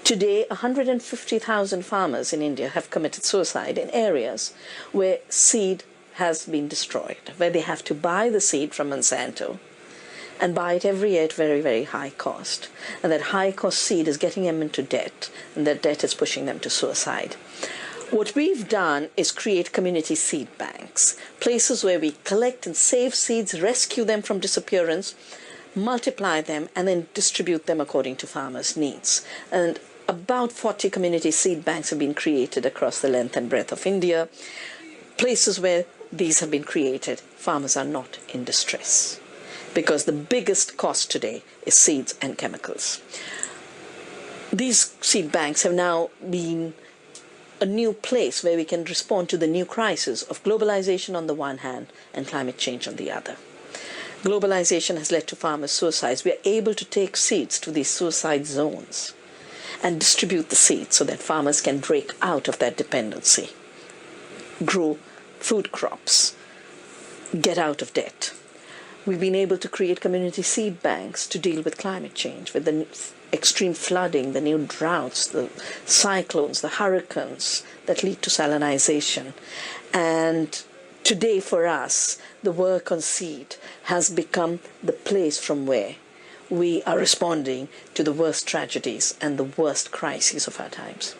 Today, 150,000 farmers in India have committed suicide in areas where seed has been destroyed, where they have to buy the seed from Monsanto and buy it every year at very, very high cost. And that high cost seed is getting them into debt, and that debt is pushing them to suicide. What we've done is create community seed banks, places where we collect and save seeds, rescue them from disappearance, multiply them, and then distribute them according to farmers' needs. And about 40 community seed banks have been created across the length and breadth of India. Places where these have been created, farmers are not in distress, because the biggest cost today is seeds and chemicals. These seed banks have now been a new place where we can respond to the new crisis of globalization on the one hand and climate change on the other. Globalization has led to farmers' suicides. We are able to take seeds to these suicide zones and distribute the seeds so that farmers can break out of that dependency, grow food crops, get out of debt. We've been able to create community seed banks to deal with climate change, with the extreme flooding, the new droughts, the cyclones, the hurricanes that lead to salinization. And today for us, the work on seed has become the place from where we are responding to the worst tragedies and the worst crises of our times.